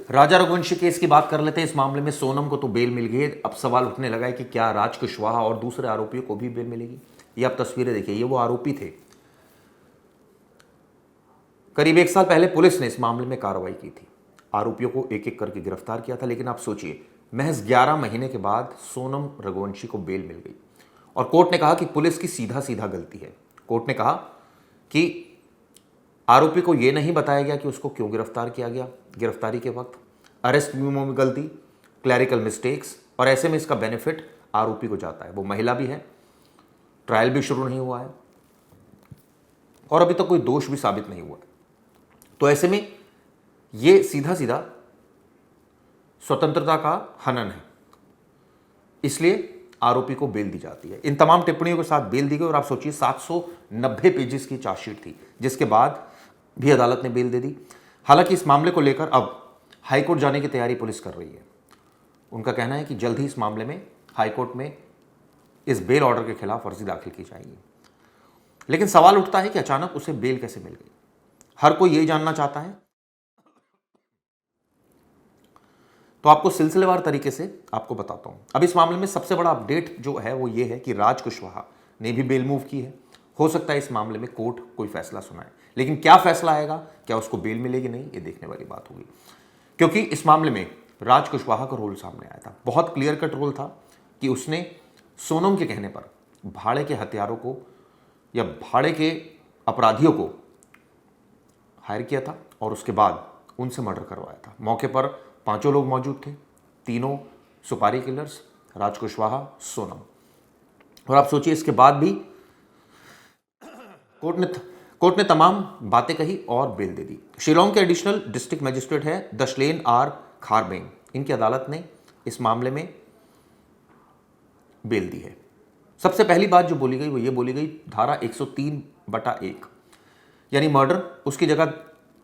राजा Raghuvanshi case की बात कर लेते हैं। इस मामले में सोनम को तो बेल मिल गई है। अब सवाल उठने लगा है कि क्या राज कुशवाहा और दूसरे आरोपियों को भी बेल मिलेगी। ये आप तस्वीरें देखिए, ये वो आरोपी थे। करीब 1 साल पहले पुलिस ने इस मामले में कार्रवाई की थी, आरोपियों को एक एक करके गिरफ्तार किया था। लेकिन आप सोचिए, महज 11 महीने के बाद सोनम रघुवंशी को बेल मिल गई और कोर्ट ने कहा कि पुलिस की सीधा सीधा गलती है। कोर्ट ने कहा कि आरोपी को यह नहीं बताया गया कि उसको क्यों गिरफ्तार किया गया, गिरफ्तारी के वक्त अरेस्ट मेमो में गलती, क्लैरिकल मिस्टेक्स, और ऐसे में इसका बेनिफिट आरोपी को जाता है। वो महिला भी है, ट्रायल भी शुरू नहीं हुआ है और अभी तक कोई दोष भी साबित नहीं हुआ है। तो ऐसे में ये सीधा सीधा स्वतंत्रता का हनन है, इसलिए आरोपी को बेल दी जाती है। इन तमाम टिप्पणियों के साथ बेल दी गई और आप सोचिए 790 पेजेस की चार्जशीट थी, जिसके बाद भी अदालत ने बेल दे दी। हालांकि इस मामले को लेकर अब हाईकोर्ट जाने की तैयारी पुलिस कर रही है। उनका कहना है कि जल्द ही इस मामले में हाईकोर्ट में इस बेल ऑर्डर के खिलाफ अर्जी दाखिल की जाएगी। लेकिन सवाल उठता है कि अचानक उसे बेल कैसे मिल गई। हर कोई यही जानना चाहता है। तो आपको सिलसिलेवार तरीके से आपको बताता हूं। अब इस मामले में सबसे बड़ा अपडेट जो है वो ये है कि राज कुशवाहा ने भी बेल मूव की है। हो सकता है इस मामले में कोर्ट कोई फैसला सुनाए, लेकिन क्या फैसला आएगा, क्या उसको बेल मिलेगी नहीं, ये देखने वाली बात होगी। क्योंकि इस मामले में राज कुशवाहा का रोल सामने आया था। बहुत क्लियर कट रोल था कि उसने सोनम के कहने पर भाड़े के हथियारों को या भाड़े के अपराधियों को हायर किया था और उसके बाद उनसे मर्डर करवाया था। मौके पर 5 लोग मौजूद थे, तीनों सुपारी किलर्स, राज कुशवाहा, सोनम। और आप सोचिए, इसके बाद भी कोर्ट ने तमाम बातें कही और बेल दे दी। शिलोंग के एडिशनल डिस्ट्रिक्ट मजिस्ट्रेट है दशलेन आर खारबेंग, इनकी अदालत ने इस मामले में बेल दी है। सबसे पहली बात जो बोली गई वो ये बोली गई, धारा 103/1 यानी मर्डर, उसकी जगह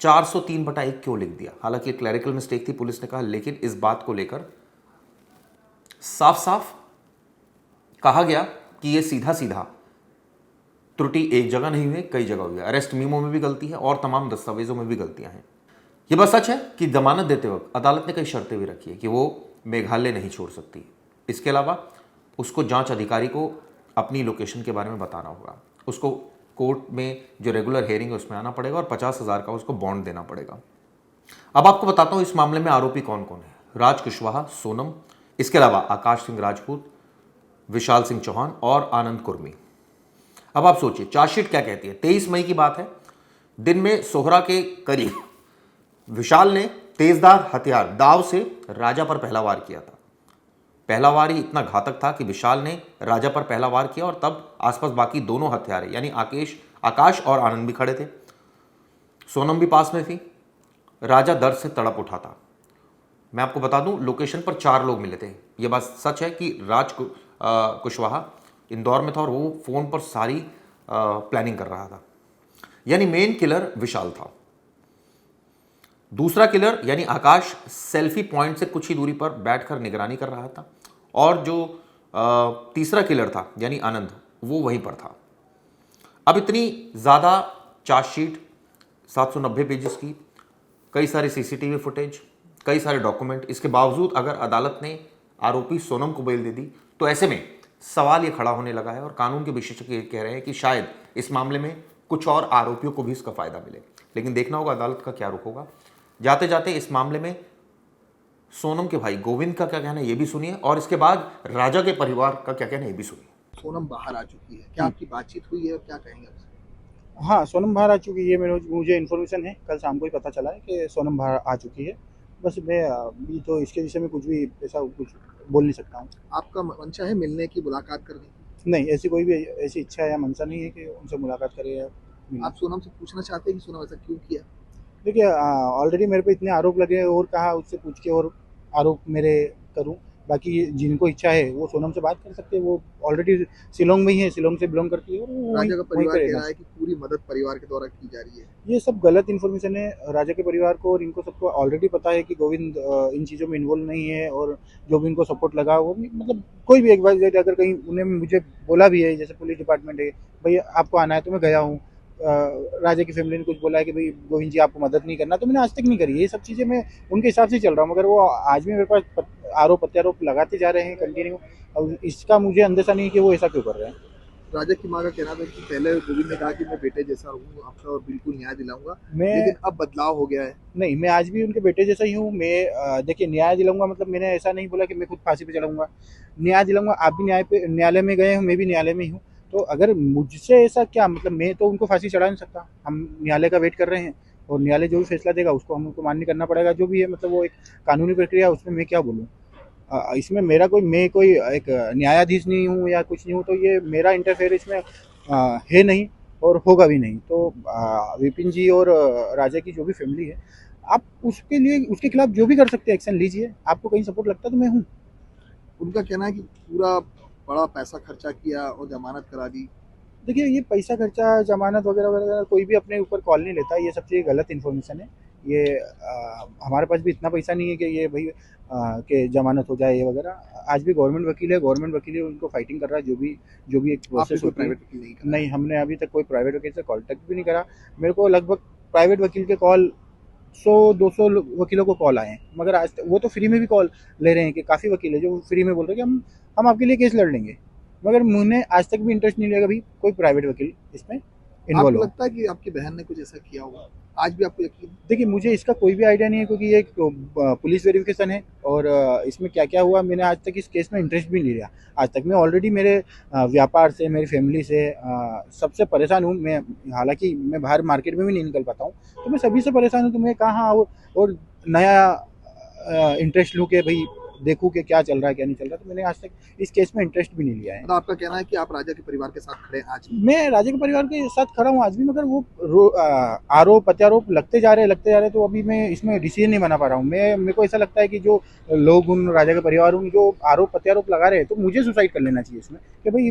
403/1 क्यों लिख दिया। हालांकि क्लैरिकल मिस्टेक थी, पुलिस ने कहा, लेकिन इस बात को लेकर साफ साफ कहा गया कि यह सीधा सीधा त्रुटि एक जगह नहीं हुई, कई जगह हुई है। अरेस्ट मीमो में भी गलती है और तमाम दस्तावेजों में भी गलतियां हैं। यह बात सच है कि जमानत देते वक्त अदालत ने कई शर्तें भी रखी है कि वो मेघालय नहीं छोड़ सकती। इसके अलावा उसको जांच अधिकारी को अपनी लोकेशन के बारे में बताना होगा, उसको कोर्ट में जो रेगुलर हियरिंग है उसमें आना पड़ेगा और 50,000 का उसको बॉन्ड देना पड़ेगा। अब आपको बताता हूं इस मामले में आरोपी कौन कौन है। राज कुशवाहा, सोनम, इसके अलावा आकाश सिंह राजपूत, विशाल सिंह चौहान और आनंद कुर्मी। अब आप सोचिए चार्जशीट क्या कहती है। 23 मई की बात है, दिन में सोहरा के करीब विशाल ने तेजदार हथियार दाव से राजा पर पहला वार किया था। पहला वार ही इतना घातक था कि विशाल ने राजा पर पहला वार किया और तब आसपास बाकी दोनों हथियारे यानी आकाश और आनंद भी खड़े थे। सोनम भी पास में थी। राजा दर्द से तड़प उठा था। मैं आपको बता दूं, लोकेशन पर 4 लोग मिले थे। यह बात सच है कि राज कुशवाहा इंदौर में था और वो फोन पर सारी प्लानिंग कर रहा था। यानी मेन किलर विशाल था। दूसरा किलर यानी आकाश सेल्फी पॉइंट से कुछ ही दूरी पर बैठकर निगरानी कर रहा था और जो तीसरा किलर था यानी आनंद, वो वहीं पर था। अब इतनी ज़्यादा चार्जशीट, 790 पेजेस की, कई सारे सीसीटीवी फुटेज, कई सारे डॉक्यूमेंट, इसके बावजूद अगर अदालत ने आरोपी सोनम को बेल दे दी तो ऐसे में सवाल ये खड़ा होने लगा है और कानून के विशेषज्ञ ये कह रहे हैं कि शायद इस मामले में कुछ और आरोपियों को भी इसका फायदा मिले। लेकिन देखना होगा अदालत का क्या रुख होगा। जाते जाते इस मामले में सोनम के भाई गोविंद का क्या कहना है ये भी सुनिए और इसके बाद राजा के परिवार का क्या कहना है ये भी सुनिए। सोनम बाहर आ चुकी है, क्या आपकी बातचीत हुई है और क्या कहेंगे आप? हाँ, सोनम बाहर आ चुकी है। मुझे इन्फॉर्मेशन है, कल शाम को ही पता चला है कि सोनम बाहर आ चुकी है। बस मैं अभी तो इसके विषय में कुछ भी ऐसा कुछ बोल नहीं सकता हूँ। आपका मंशा है मिलने की, मुलाकात करने की? नहीं, ऐसी कोई भी ऐसी इच्छा या मंशा नहीं है कि उनसे मुलाकात करें या मिलें। आप सोनम से पूछना चाहते हैं कि सोनम ऐसा क्यों किया? देखिए, ऑलरेडी मेरे पे इतने आरोप लगे और कहा उससे पूछ के और आरोप मेरे करूं। बाकी जिनको इच्छा है वो सोनम से बात कर सकते हैं। वो ऑलरेडी शिलोंग में ही है, शिलोंग से बिलोंग करती है और वो राजा का वहीं परिवार कह करेगा। रहा है कि पूरी मदद परिवार के द्वारा की जा रही है। ये सब गलत इन्फॉर्मेशन है राजा के परिवार को, और इनको सबको ऑलरेडी पता है कि गोविंद इन चीज़ों में इन्वॉल्व नहीं है। और जो भी इनको सपोर्ट लगा वो भी, मतलब कोई भी एक बार अगर कहीं उन्हें मुझे बोला भी है, जैसे पुलिस डिपार्टमेंट है, भाई आपको आना है, तो मैं गया हूँ। राजा की फैमिली ने कुछ बोला है कि भाई गोविंद जी आपको मदद नहीं करना, तो मैंने आज तक नहीं करी। ये सब चीज़ें मैं उनके हिसाब से चल रहा हूँ, मगर वो आज भी मेरे पास आरोप प्रत्यारोप लगाते जा रहे हैं कंटिन्यू। अब इसका मुझे अंदेशा नहीं है कि वो ऐसा क्यों कर रहे हैं। राजा की माँ का कहना था कि पहले गोविंद ने कहा कि मैं बेटे जैसा हूँ आपका और बिल्कुल न्याय दिलाऊंगा, मैं लेकिन अब बदलाव हो गया है। नहीं, मैं आज भी उनके बेटे जैसा ही हूँ। मैं देखिए, न्याय दिलाऊंगा मतलब मैंने ऐसा नहीं बोला कि मैं खुद फांसी पे चढ़ाऊंगा। न्याय दिलाऊंगा, आप भी न्यायालय में गए हो, मैं भी न्यायालय में ही हूँ। तो अगर मुझसे ऐसा क्या मतलब, मैं तो उनको फांसी चढ़ा नहीं सकता। हम न्यायालय का वेट कर रहे हैं और न्यायालय जो भी फैसला देगा उसको हमको मान्य करना पड़ेगा, जो भी है। मतलब वो एक कानूनी प्रक्रिया है, उसमें मैं क्या बोलूँ। इसमें मेरा मैं कोई एक न्यायाधीश नहीं हूँ या कुछ नहीं हूँ, तो ये मेरा इंटरफेयर इसमें है नहीं और होगा भी नहीं। तो विपिन जी और राजा की जो भी फैमिली है, आप उसके लिए उसके खिलाफ जो भी कर सकते हैं एक्शन लीजिए। आपको कहीं सपोर्ट लगता है तो मैं हूँ। उनका कहना है कि पूरा बड़ा पैसा खर्चा किया और जमानत करा दी। देखिए, ये पैसा खर्चा, जमानत वगैरह वगैरह कोई भी अपने ऊपर कॉल नहीं लेता। ये सब चीज़ गलत इन्फॉर्मेशन है। ये हमारे पास भी इतना पैसा नहीं है कि ये भाई कि जमानत हो जाए ये वगैरह। आज भी गवर्नमेंट वकील है, गवर्नमेंट वकील ही उनको फाइटिंग कर रहा है। जो भी एक आपने प्रोसेस कोई होती है। प्राइवेट वकील नहीं करा? नहीं, हमने अभी तक कोई प्राइवेट वकील से कॉन्टैक्ट भी नहीं करा। मेरे को लगभग प्राइवेट वकील के कॉल 100-200 वकीलों को कॉल आए हैं, मगर आज वो तो फ्री में भी कॉल ले रहे हैं कि काफ़ी वकील है जो फ्री में बोल रहे हैं कि हम आपके लिए केस लड़ लेंगे। मगर मुझे आज तक भी इंटरेस्ट नहीं लिया कभी कोई प्राइवेट वकील इसमें इन्वॉल्व आपको हो। लगता है कि आपकी बहन ने कुछ ऐसा किया होगा? आज भी आपको यकीन? देखिए, मुझे इसका कोई भी आइडिया नहीं है, क्योंकि ये एक पुलिस वेरिफिकेशन है और इसमें क्या क्या हुआ मैंने आज तक इस केस में इंटरेस्ट भी नहीं लिया। आज तक मैं ऑलरेडी मेरे व्यापार से, मेरी फैमिली से सबसे परेशान हूँ मैं। हालांकि मैं बाहर मार्केट में भी नहीं निकल पाता हूँ, तो मैं सभी से परेशान हूँ। तो मैं कहाँ और नया इंटरेस्ट लूँ कि भाई देखूँ कि क्या चल रहा है क्या नहीं चल रहा। तो मैंने आज तक इस केस में इंटरेस्ट भी नहीं लिया है। मतलब आपका कहना है कि आप राजा के परिवार के साथ खड़े हैं आज भी? मैं राजा के परिवार के साथ खड़ा हूँ आज भी, मगर वो आरोप प्रत्यारोप लगते जा रहे हैं, तो अभी मैं इसमें डिसीजन नहीं बना पा रहा हूँ। मेरे को ऐसा लगता है कि जो लोग उन राजा के परिवार उन जो आरोप प्रत्यारोप लगा रहे हैं, तो मुझे सुसाइड कर लेना चाहिए इसमें कि भाई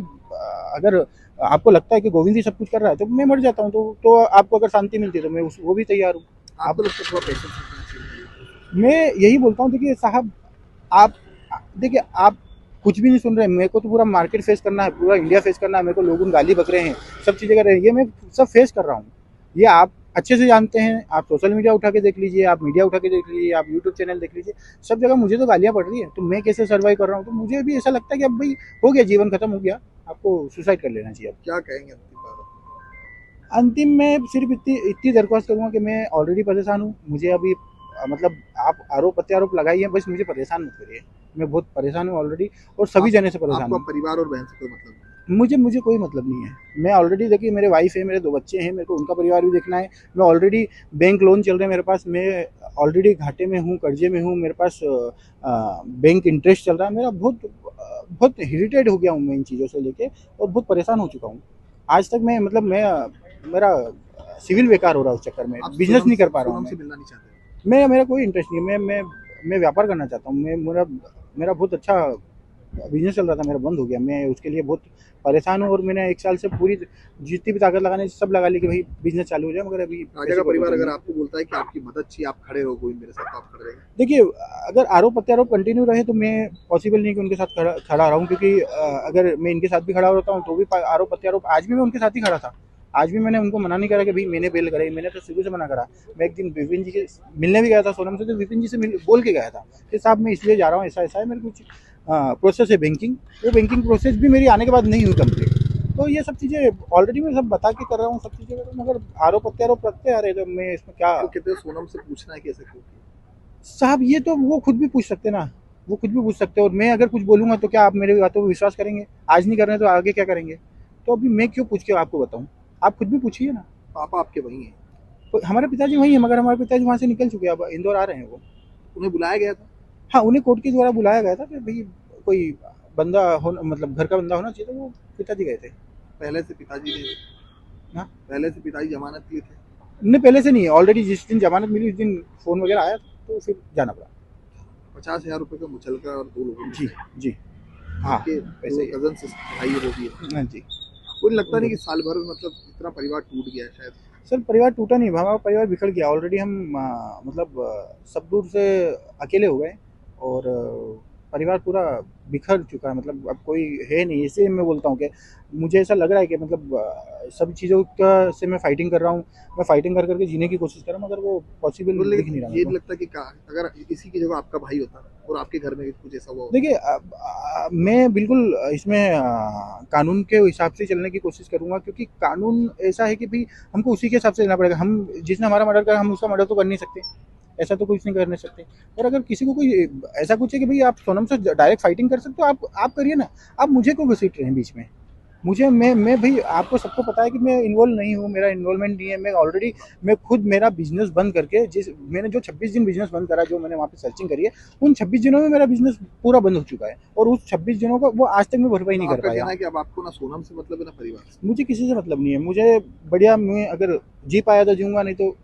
अगर आपको लगता है कि गोविंद ही सब कुछ कर रहा है तो मैं मर जाता हूँ। तो आपको अगर शांति मिलती है तो मैं वो भी तैयार हूँ। आपको लगता है थोड़ा पेशेंस रखना चाहिए? मैं यही बोलता हूँ, देखिए साहब, आप देखिए, आप कुछ भी नहीं सुन रहे हैं। मेरे को तो पूरा मार्केट फेस करना है, पूरा इंडिया फेस करना है। मेरे को लोग गाली बक रहे हैं, सब चीज़ें कर रहे हैं, ये मैं सब फेस कर रहा हूँ। ये आप अच्छे से जानते हैं। आप सोशल मीडिया उठा के देख लीजिए, आप मीडिया उठा के देख लीजिए, आप यूट्यूब चैनल देख लीजिए, सब जगह मुझे तो गालियाँ पड़ रही है। तो मैं कैसे सर्वाइव कर रहा हूँ। तो मुझे भी ऐसा लगता है कि अब भाई हो गया, जीवन खत्म हो गया, आपको सुसाइड कर लेना चाहिए। क्या कहेंगे अंतिम बात? अंतिम में सिर्फ इतनी इतनी दरख्वास्त करूँगा कि मैं ऑलरेडी परेशान हूँ। मुझे अभी मतलब आप आरोप प्रत्यारोप लगाइए, बस मुझे परेशान मत करिए। मैं बहुत परेशान हूँ ऑलरेडी और सभी जने से परेशान आपका हूँ। परिवार और बहन से कोई मतलब नहीं? मुझे कोई मतलब नहीं है। मैं ऑलरेडी, देखिए, मेरे वाइफ है, मेरे 2 बच्चे हैं, मेरे को उनका परिवार भी देखना है। मैं ऑलरेडी बैंक लोन चल रहे हैं मेरे पास, मैं ऑलरेडी घाटे में हूँ, कर्जे में हूँ। मेरे पास बैंक इंटरेस्ट चल रहा है। मेरा बहुत इरिटेट हो गया हूँ मैं इन चीज़ों से लेके और बहुत परेशान हो चुका हूँ। आज तक मैं मतलब मेरा सिविल बेकार हो रहा है उस चक्कर में, आप बिजनेस नहीं कर पा रहा हूँ सोनम से मैं। मिलना नहीं चाहते? मेरा कोई इंटरेस्ट नहीं है। मैं व्यापार करना चाहता हूँ। मेरा बहुत अच्छा बिजनेस चल रहा था, मेरा बंद हो गया। मैं उसके लिए बहुत परेशान हूँ और मैंने 1 साल से पूरी जितनी भी ताकत लगाने सब लगा ली कि भाई बिजनेस चालू हो जाए, मगर अभी राजा का परिवार अगर आपको बोलता है कि आपकी मदद चाहिए, आप खड़े रहो कोई मेरे साथ, तो आप खड़े रहेंगे? देखिए, अगर आरोप प्रत्यारोप कंटिन्यू रहे तो मैं पॉसिबल नहीं कि उनके साथ खड़ा रहूँ, क्योंकि अगर मैं इनके साथ भी खड़ा होता हूँ तो भी आरोप प्रत्यारोप, आज भी मैं उनके साथ ही खड़ा था। आज भी मैंने उनको मना नहीं करा कि भाई मैंने बेल कराई। मैंने तो शुरू से मना करा। मैं एक दिन विपिन जी के मिलने भी गया था सोनम से, तो विपिन जी से बोल के गया था कि साहब मैं इसलिए जा रहा हूँ, ऐसा ऐसा है, मेरे कुछ प्रोसेस है बैंकिंग। वो बैंकिंग प्रोसेस भी मेरी आने के बाद नहीं हुई कंप्लीट। तो ये सब चीज़ें ऑलरेडी मैं सब बता के कर रहा हूँ, सब चीज़ें कर रहा हूँ, मगर आरोप प्रत्यारोप रखते आ रहे, तो मैं इसमें क्या। तो कहते हैं सोनम से पूछना है कि ऐसा क्यों किया? साहब, ये तो वो खुद भी पूछ सकते ना, वो खुद भी पूछ सकते। और मैं अगर कुछ बोलूँगा तो क्या आप मेरी बातों पर विश्वास करेंगे? आज नहीं कर रहे हैं तो आगे क्या करेंगे? तो अभी मैं क्यों पूछ के आपको बताऊँ? आप खुद भी पूछिए ना। पापा आपके वही हैं? तो हमारे पिताजी वहीं हैं, मगर हमारे पिताजी वहाँ से निकल चुके हैं, अब इंदौर आ रहे हैं वो। उन्हें बुलाया गया था? हाँ, उन्हें कोर्ट के द्वारा बुलाया गया था कि भाई कोई बंदा हो, मतलब घर का बंदा होना चाहिए, तो वो पिताजी गए थे। पहले से पिताजी ने हाँ, पहले से पिताजी जमानत लिए थे? नहीं, पहले से नहीं है। ऑलरेडी जिस दिन जमानत मिली उस दिन फ़ोन वगैरह आया, तो फिर जाना पड़ा। 50,000 रुपए का मुचलका और 2 लोगों जी, जी। हाँ, आपके वैसे ही। कजन से भाई है वो भी है? हाँ जी। कोई लगता नहीं कि साल भर में मतलब इतना परिवार टूट गया है शायद? सर, परिवार टूटा नहीं, हमारा परिवार बिखर गया। ऑलरेडी हम मतलब सब दूर से अकेले हो गए और परिवार पूरा बिखर चुका है, मतलब अब कोई है नहीं। इसलिए मैं बोलता हूँ कि मुझे ऐसा लग रहा है कि मतलब सब चीज़ों का से मैं फाइटिंग कर रहा हूँ, मैं फाइटिंग कर करके जीने की कोशिश कर रहा हूँ, मगर वो पॉसिबल तो दिख नहीं रहा ये मेरे को। लगता है कि अगर इसी की जगह आपका भाई होता और आपके घर में कुछ ऐसा हुआ होता, देखिए मैं बिल्कुल इसमें कानून के हिसाब से चलने की कोशिश करूँगा, क्योंकि कानून ऐसा है कि भाई हमको उसी के हिसाब से चलना पड़ेगा। हम जिसने हमारा मर्डर करा हम उसका मर्डर तो कर नहीं सकते, ऐसा तो कुछ नहीं कर नहीं सकते। और अगर किसी को कोई ऐसा कुछ है कि भाई आप सोनम से डायरेक्ट फाइटिंग कर सकते हो, आप करिए ना। आप मुझे क्यों घसीट रहे हैं बीच में? मुझे मैं भाई आपको सबको पता है कि मैं इन्वॉल्व नहीं हूँ, मेरा इन्वॉल्वमेंट नहीं है। मैं खुद मेरा बिजनेस बंद करके मैंने जो 26 दिन बिजनेस बंद करा, जो मैंने वहाँ पे सर्चिंग करी है, उन 26 दिनों में मेरा बिजनेस पूरा बंद हो चुका है, और उस 26 दिनों का वो आज तक मैं भरपाई नहीं कर आपका पाया। कहना है कि अब आपको ना सोनम से मतलब है ना परिवार से। मुझे किसी से मतलब नहीं है। मुझे बढ़िया, मैं अगर जी पाया तो जीऊँगा, नहीं तो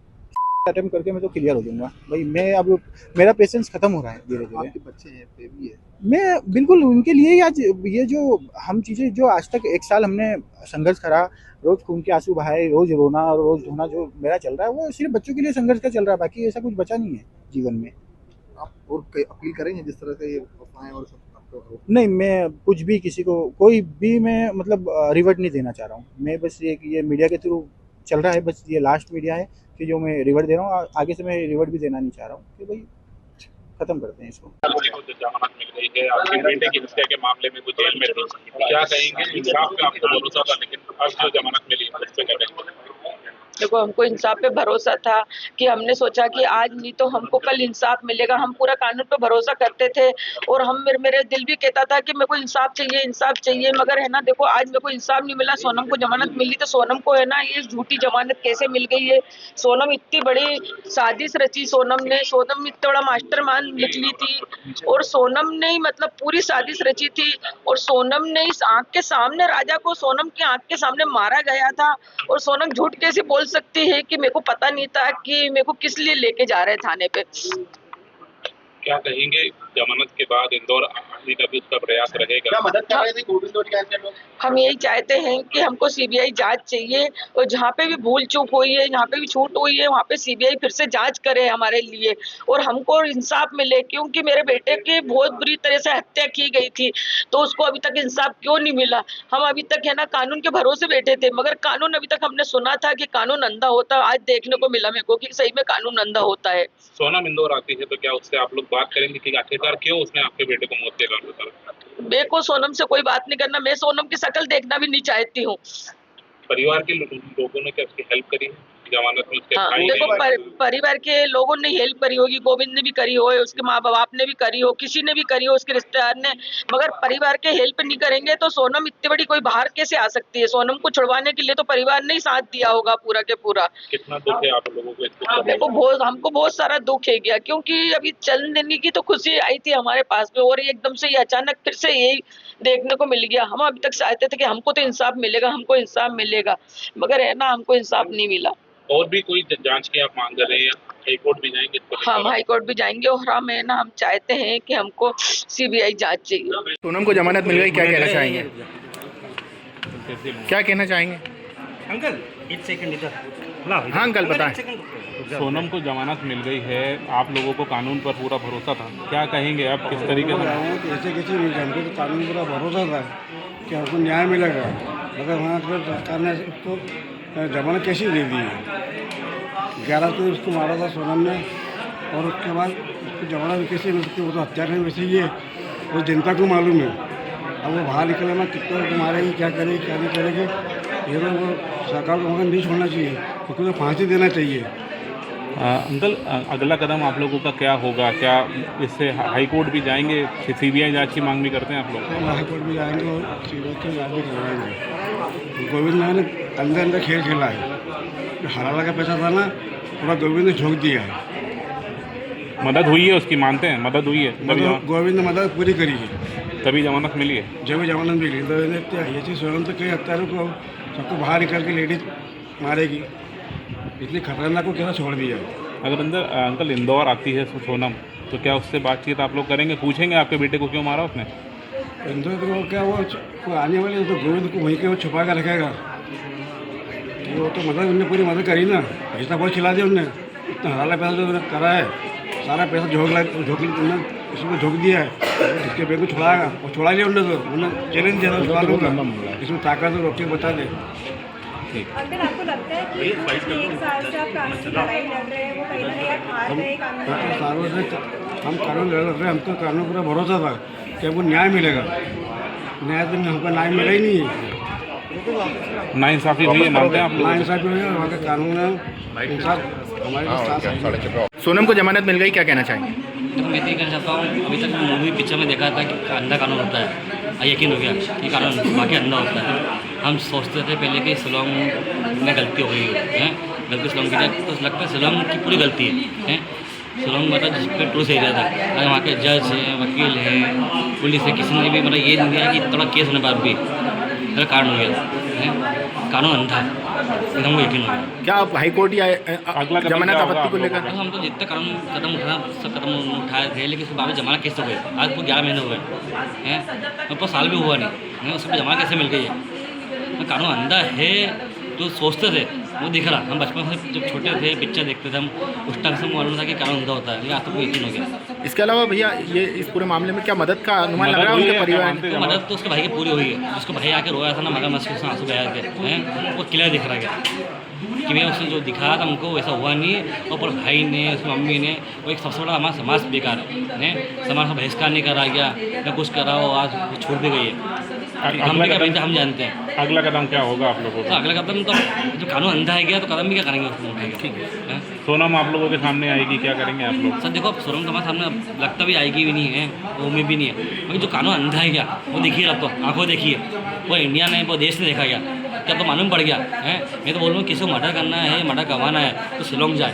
अटेम्प्ट करके मैं तो क्लियर हो जाऊँगा। भाई मैं अब मेरा पेशेंस खत्म हो रहा है धीरे-धीरे। आपके बच्चे हैं, बेबी है, मैं बिल्कुल उनके लिए ही आज ये जो हम चीज़ें जो आज तक 1 साल हमने संघर्ष करा, रोज़ खून के आँसू बहाए, रोज़ रोना और रोज़ धोना जो मेरा चल रहा है, वो सिर्फ़ बच्चों के लिए संघर्ष का चल रहा है, बाकी ऐसा कुछ बचा नहीं है जीवन में। आप और कई अपील करेंगे जिस तरह से ये अफवाहें और सब आपको नहीं, मैं कुछ भी किसी को कोई भी मैं मतलब रिवर्ट नहीं देना चाह रहा हूँ। मैं बस ये मीडिया के थ्रू चल रहा है, बस ये लास्ट मीडिया है कि जो मैं रिवर्ट दे रहा हूँ। आगे से मैं रिवर्ट भी देना नहीं चाह रहा हूँ कि भाई खत्म करते हैं इसको। लड़के को जो जमानत मिल गई है, आपके बेटे की हत्या के मामले में वो जेल में थी, क्या कहेंगे? इंसाफ पे आपको भरोसा था, लेकिन अब जो जमानत मिली उस पे क्या कहेंगे? देखो, हमको इंसाफ पे भरोसा था कि हमने सोचा कि आज नहीं तो हमको कल इंसाफ मिलेगा। हम पूरा कानून पे भरोसा करते थे, और हम मेरे दिल भी कहता था कि मेरे को इंसाफ चाहिए, मगर है ना, देखो आज मेरे को इंसाफ नहीं मिला। सोनम को जमानत मिली तो सोनम को है ना ये झूठी जमानत कैसे मिल गई है? सोनम इतनी बड़ी साजिश रची, सोनम इतना बड़ा मास्टरमाइंड निकली थी, और सोनम ने ही मतलब पूरी साजिश रची थी, और सोनम ने इस आंख के सामने राजा को सोनम की आंख के सामने मारा गया था। और सोनम झूठ कैसे बोल सकती है कि मेरे को पता नहीं था कि मेरे को किस लिए लेके जा रहे थाने पे? क्या कहेंगे? जमानत के बाद इंदौर आने का भी उसका प्रयास रहेगा? क्या मदद कर रहे थे गोविंद और कैसे लोग? हम यही चाहते हैं कि हमको सीबीआई जांच चाहिए, और जहाँ पे भी भूल चूक हुई है, जहाँ पे भी छूट हुई है, वहाँ पे सीबीआई फिर से जांच करे हमारे लिए, और हमको इंसाफ मिले। क्योंकि मेरे बेटे की बहुत बुरी तरह से हत्या की गई थी, तो उसको अभी तक इंसाफ क्यों नहीं मिला? हम अभी तक है ना कानून के भरोसे बैठे थे, मगर कानून अभी तक हमने सुना था कि कानून अंधा होता, आज देखने को मिला मेरे को कि सही में कानून अंधा होता है। सोनम इंदौर आती है तो क्या उससे आप लोग बात करेंगे कि आखिरकार क्यों उसने आपके बेटे को मौत के घाट उतारा? मेरे को सोनम से कोई बात नहीं करना, मैं सोनम की शक्ल देखना भी नहीं चाहती हूँ। परिवार के लोगों ने क्या उसकी हेल्प करी है? जमानत में उसके हाँ, भाई देखो ने? परिवार के लोगों ने हेल्प करी होगी, गोविंद ने भी करी हो, उसके माँ बाप ने भी करी हो, किसी ने भी करी हो, उसके रिश्तेदार ने, मगर परिवार के हेल्प नहीं करेंगे तो सोनम इतनी बड़ी कोई बाहर कैसे आ सकती है? सोनम को छुड़वाने के लिए तो परिवार ने ही साथ दिया होगा पूरा के पूरा। कितना दुख है आप लोगों को इसके मेरे को हमको बहुत सारा दुख है गया, क्योंकि अभी चंद दिन की तो खुशी आई थी हमारे पास में, और एकदम से ये अचानक फिर से यही देखने को मिल गया। हम अभी तक चाहते थे कि हमको तो इंसाफ मिलेगा, मगर है ना हमको इंसाफ नहीं मिला। और भी कोई जांच की आप मांग कर रहे हैं या हाई कोर्ट भी जाएंगे इसको लेकर? हम हाई कोर्ट भी जाएंगे, और हम चाहते हैं कि हमको सीबीआई जांच चाहिए। सोनम को जमानत मिल गई, क्या कहना चाहेंगे? क्या कहना चाहेंगे? अंकल एक सेकंड इधर। हाँ अंकल बताएं। सोनम को जमानत मिल गई है, आप लोगों को कानून पर पूरा भरोसा था, क्या कहेंगे आप? किस तरीके से? ऐसे किसी नहीं, हमको तो कानून पूरा भरोसा था कि हमको न्याय मिलेगा, मगर वहाँ पर सरकार ने उसको जमानत कैसी दे दी है? 11 को उसको मारा था सोनम ने, और उसके बाद उसको जमानत कैसे उसकी वो तो हत्या करें वैसे ही है, वो जनता को मालूम है। अब वो बाहर निकले में कितने को मारेंगे, क्या करेंगे क्या नहीं करेंगे, ये तो वो सरकार को मगर नहीं छोड़ना चाहिए, क्योंकि तो फांसी देना चाहिए। अंकल अगला कदम आप लोगों का क्या होगा? क्या इससे हाई कोर्ट भी जाएंगे? सीबीआई जांच की मांग भी करते हैं आप लोग? हाई कोर्ट भी जाएंगे और सीबीआई की जांच भी करवाएंगे। गोविंद ने अंदर खेल खेला है, जो हराला का पैसा था ना पूरा गोविंद ने झोंक दिया है। मदद हुई है उसकी, मानते हैं मदद हुई है? गोविंद ने मदद पूरी करी है, तभी जमानत मिली है। जब भी जमानत मिली तो ये चीज़ सोनम तो कई हत्यारों को सबको बाहर निकल के लेडीज मारेगी, इतनी खतरनाक को कैसे छोड़ दिया? अगर अंकल इंदौर आती है सोनम, तो क्या उससे बातचीत आप लोग करेंगे? पूछेंगे आपके बेटे को क्यों मारा उसने? इंदौर तो क्या वो आने वाले तो गोविंद को वहीं के वो छुपा कर रखेगा। वो तो मदद उनने पूरी मदद करी ना, पैसा बहुत खिला दिया उनने, इतना हराला पैसा जो उन्होंने करा है सारा पैसा इसमें झोंक दिया है, इसके बैंक को छुड़ाएगा और छुड़ा लिया उन्होंने चैलेंज दिया था छुड़ा लूँगा, इसमें ताकत और रोटी बता दे। अंकल आपको लगता है कि 1 साल से आप कानून की लड़ाई लड़ रहे हैं वो कहीं ना कहीं आप हार गए कानून हम कानून लड़ रहे हैं, हमको कानून पूरा भरोसा था कि हमको न्याय मिलेगा, न्याय तो हमको न्याय मिला ही नहीं है। नाइंसाफ़ी हुई है मानते हैं आप लोग? नाइंसाफ़ी हुई है, वहाँ का कानून है इंसाफ हमारे साथ। सोनम को जमानत मिल गई, क्या कहना चाहेंगे? देखो मैं तो ये कहना चाहता हूँ, अभी तक मूवी पिक्चर में देखा था कि अंधा कानून होता है, यकीन हो गया कि कानून बाकी अंधा होता है। हम सोचते थे पहले कि शिलोंग में गलती हो गई है, गलती शिलोंग की जाए तो लगता है शिलोंग की पूरी गलती है। शिलोंग मतलब जिस पर टूरिस्ट एरिया था, अगर वहाँ के जज हैं, वकील हैं, पुलिस है, किसी ने भी मतलब ये नहीं दिया कि थोड़ा केस होने पर भी मेरा कारण हो गया, कानून अंधा एकदम वो यकीन हो गया। क्या आप हाई कोर्ट या जमानत आपत्ति को लेकर? हम तो जितने कदम उठाना सब कदम उठाए थे, लेकिन उसके बाद जमानत कैसे हो गई? आज को 11 महीने हो गए हैं, मेरे पास साल भी हुआ नहीं, उसको जमानत कैसे मिल गई है? कानून अंधा है जो सोचते थे वो दिख रहा। हम बचपन से जब छोटे थे पिक्चर देखते थे, हम उस टाइम से मालूम था कि कानून अंधा होता है, ये आज तक यकीन हो गया। इसके अलावा भैया ये इस पूरे मामले में क्या मदद का अनुमान लग रहा है उनके परिवार ने? तो मदद तो उसके भाई की पूरी हुई है, उसको भाई आके रोया था ना, मगर मस्क से आंसू बहाए थे हैं, वो क्लियर दिख रहा गया कि भैया उसने जो दिखाया था हमको वैसा हुआ नहीं। और पर भाई ने उसकी मम्मी ने वो एक सबसे बड़ा हमारा समाज बेकार है, समाज का बहिष्कार नहीं करा गया या कुछ करा वो आज छूट भी गई है। हम भी क्या बनते हम जानते हैं। अगला कदम क्या होगा आप लोगों तो का? अगला कदम तो जो कानून अंधा है गया तो कदम भी क्या करेंगे उसको उठाएंगे। ठीक है सोनम आप लोगों के सामने आएगी, क्या करेंगे आप लोग? सर देखो सोनम तो हमारे सामने लगता भी आएगी भी नहीं है, वो उम्मीद भी नहीं है, क्योंकि जो कानून अंधा है क्या वो देखिए, अब तो आंखों देखिए, वो इंडिया ने वो देश ने देखा गया, क्या तो मालूम पड़ गया है। मैं तो बोल रहा हूँ किसी को मर्डर करना है, मर्डर करवाना है तो शिलोंग जाए,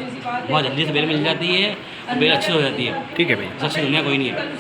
वहाँ जल्दी से बेल मिल जाती है और बेल अच्छी हो जाती है। ठीक है भैया। सबसे दुनिया कोई नहीं है।